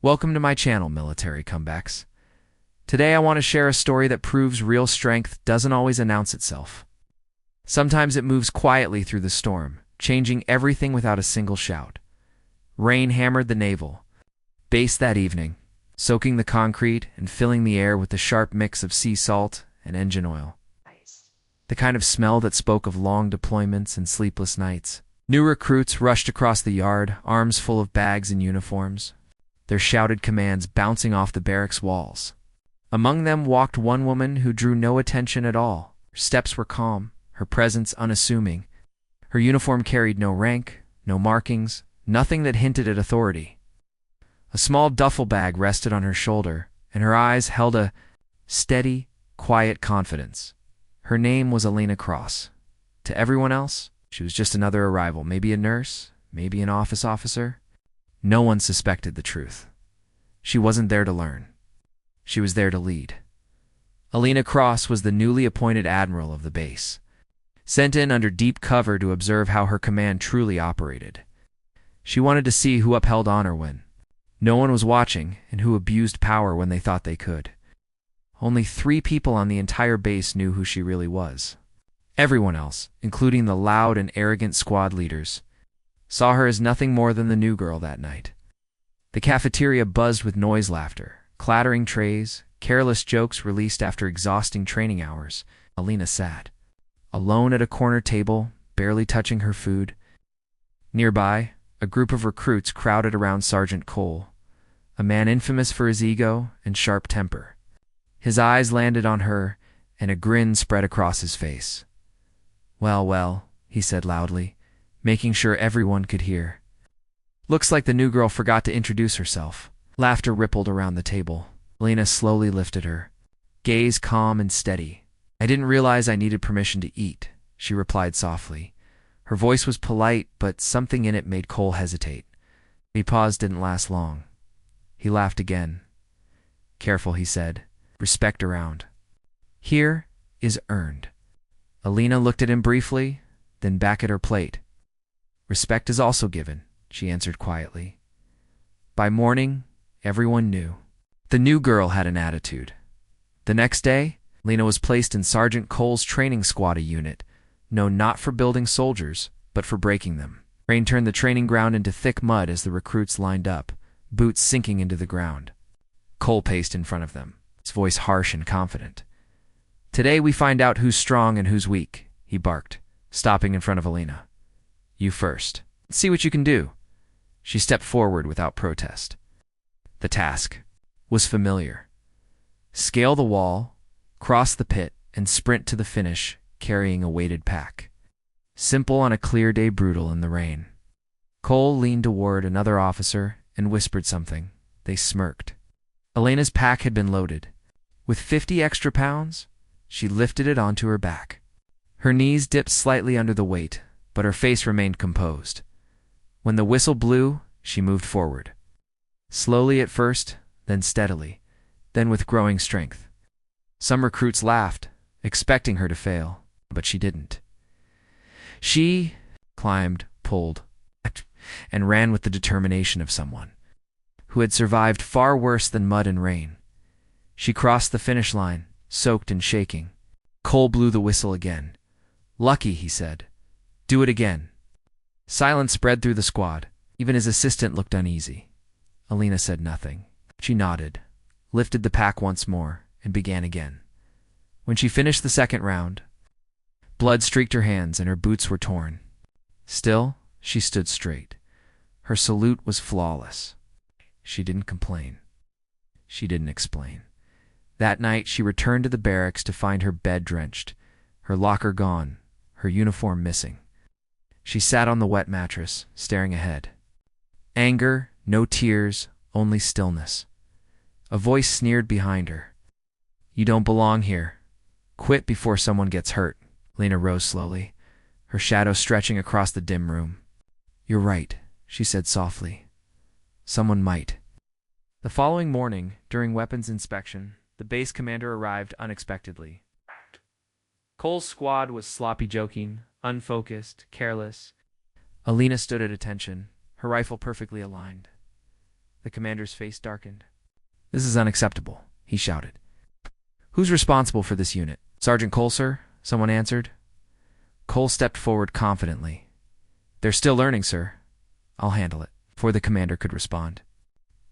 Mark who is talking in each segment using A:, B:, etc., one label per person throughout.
A: Welcome to my channel, Military Comebacks. Today I want to share a story that proves real strength doesn't always announce itself. Sometimes it moves quietly through the storm, changing everything without a single shout. Rain hammered the naval base that evening, soaking the concrete and filling the air with the sharp mix of sea salt and engine oil. The kind of smell that spoke of long deployments and sleepless nights. New recruits rushed across the yard, arms full of bags and uniforms, their shouted commands bouncing off the barracks walls. Among them walked one woman who drew no attention at all. Her steps were calm, her presence unassuming. Her uniform carried no rank, no markings, nothing that hinted at authority. A small duffel bag rested on her shoulder, and her eyes held a steady, quiet confidence. Her name was Elena Cross. To everyone else, she was just another arrival, maybe a nurse, maybe an office officer. No one suspected the truth. She wasn't there to learn. She was there to lead. Elena Cross was the newly appointed Admiral of the base, sent in under deep cover to observe how her command truly operated. She wanted to see who upheld honor when no one was watching and who abused power when they thought they could. Only 3 people on the entire base knew who she really was. Everyone else, including the loud and arrogant squad leaders, saw her as nothing more than the new girl that night. The cafeteria buzzed with noise, laughter, clattering trays, careless jokes released after exhausting training hours. Elena sat alone at a corner table, barely touching her food. Nearby, a group of recruits crowded around Sergeant Cole, a man infamous for his ego and sharp temper. His eyes landed on her, and a grin spread across his face. "Well, well," he said loudly, making sure everyone could hear. "Looks like the new girl forgot to introduce herself." Laughter rippled around the table. Elena slowly lifted her gaze, calm and steady. "I didn't realize I needed permission to eat," she replied softly. Her voice was polite, but something in it made Cole hesitate. The pause didn't last long. He laughed again. "Careful," he said. "Respect around here is earned." Elena looked at him briefly, then back at her plate. "Respect is also given," she answered quietly. By morning, everyone knew. The new girl had an attitude. The next day, Lena was placed in Sergeant Cole's training squad, a unit known not for building soldiers, but for breaking them. Rain turned the training ground into thick mud as the recruits lined up, boots sinking into the ground. Cole paced in front of them, his voice harsh and confident. "Today we find out who's strong and who's weak," he barked, stopping in front of Elena. "You first. Let's see what you can do." She stepped forward without protest. The task was familiar. Scale the wall, cross the pit, and sprint to the finish, carrying a weighted pack. Simple on a clear day, brutal in the rain. Cole leaned toward another officer and whispered something. They smirked. Elena's pack had been loaded. With 50 extra pounds, she lifted it onto her back. Her knees dipped slightly under the weight, but her face remained composed. When the whistle blew, she moved forward. Slowly at first, then steadily, then with growing strength. Some recruits laughed, expecting her to fail, but she didn't. She climbed, pulled, and ran with the determination of someone who had survived far worse than mud and rain. She crossed the finish line, soaked and shaking. Cole blew the whistle again. "Lucky," he said. "Do it again." Silence spread through the squad. Even his assistant looked uneasy. Elena said nothing. She nodded, lifted the pack once more, and began again. When she finished the second round, blood streaked her hands and her boots were torn. Still, she stood straight. Her salute was flawless. She didn't complain. She didn't explain. That night, she returned to the barracks to find her bed drenched, her locker gone, her uniform missing. She sat on the wet mattress, staring ahead. Anger, no tears, only stillness. A voice sneered behind her. "You don't belong here. Quit before someone gets hurt." Lena rose slowly, her shadow stretching across the dim room. "You're right," she said softly. "Someone might." The following morning, during weapons inspection, the base commander arrived unexpectedly. Cole's squad was sloppy joking, unfocused, careless. Elena stood at attention, her rifle perfectly aligned. The commander's face darkened. "This is unacceptable," he shouted. "Who's responsible for this unit?" "Sergeant Cole, sir," someone answered. Cole stepped forward confidently. "They're still learning, sir. I'll handle it," before the commander could respond.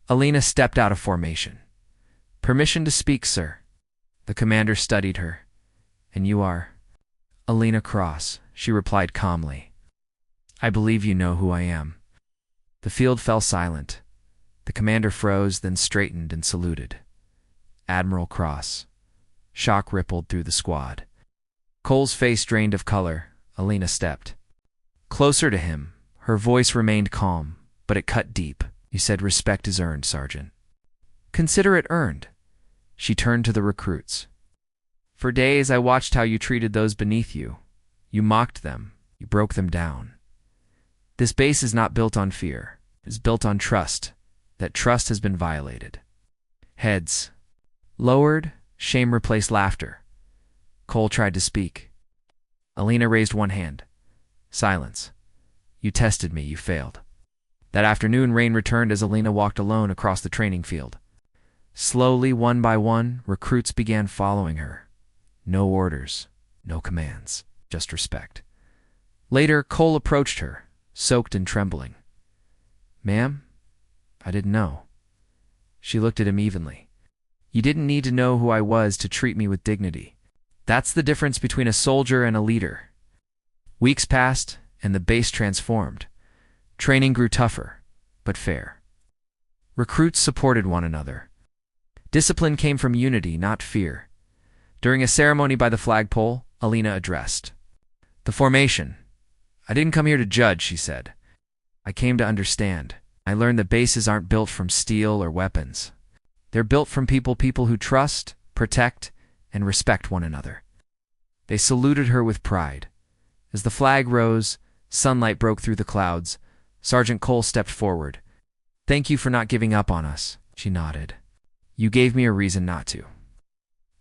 A: Elena stepped out of formation. "Permission to speak, sir." The commander studied her. "And you are?" "Elena Cross," she replied calmly. "I believe you know who I am." The field fell silent. The commander froze, then straightened and saluted. "Admiral Cross." Shock rippled through the squad. Cole's face drained of color. Elena stepped closer to him. Her voice remained calm, but it cut deep. "You said respect is earned, Sergeant." "Consider it earned." She turned to the recruits. "For days I watched how you treated those beneath you. You mocked them. You broke them down. This base is not built on fear. It is built on trust. That trust has been violated." Heads lowered, shame replaced laughter. Cole tried to speak. Elena raised one hand. "Silence. You tested me, you failed." That afternoon, rain returned as Elena walked alone across the training field. Slowly, one by one, recruits began following her. No orders, no commands, just respect. Later, Cole approached her, soaked and trembling. "Ma'am, I didn't know." She looked at him evenly. "You didn't need to know who I was to treat me with dignity. That's the difference between a soldier and a leader." Weeks passed, and the base transformed. Training grew tougher, but fair. Recruits supported one another. Discipline came from unity, not fear. During a ceremony by the flagpole, Elena addressed the formation. "I didn't come here to judge," she said. "I came to understand. I learned that bases aren't built from steel or weapons. They're built from people who trust, protect, and respect one another." They saluted her with pride. As the flag rose, sunlight broke through the clouds. Sergeant Cole stepped forward. "Thank you for not giving up on us," she nodded. "You gave me a reason not to."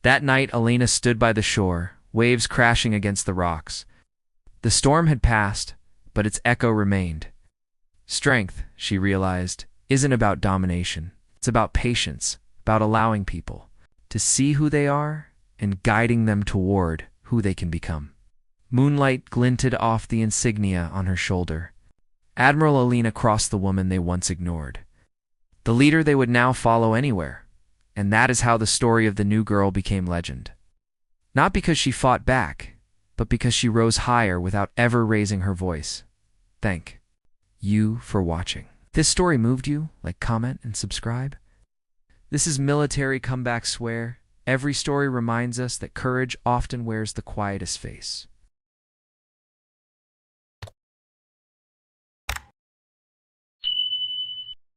A: That night, Elena stood by the shore, waves crashing against the rocks. The storm had passed, but its echo remained. Strength, she realized, isn't about domination. It's about patience, about allowing people to see who they are and guiding them toward who they can become. Moonlight glinted off the insignia on her shoulder. Admiral Elena Cross, the woman they once ignored. The leader they would now follow anywhere. And that is how the story of the new girl became legend. Not because she fought back, but because she rose higher without ever raising her voice. Thank you for watching. If this story moved you, like, comment, and subscribe. This is Military Comeback Swear. Every story reminds us that courage often wears the quietest face.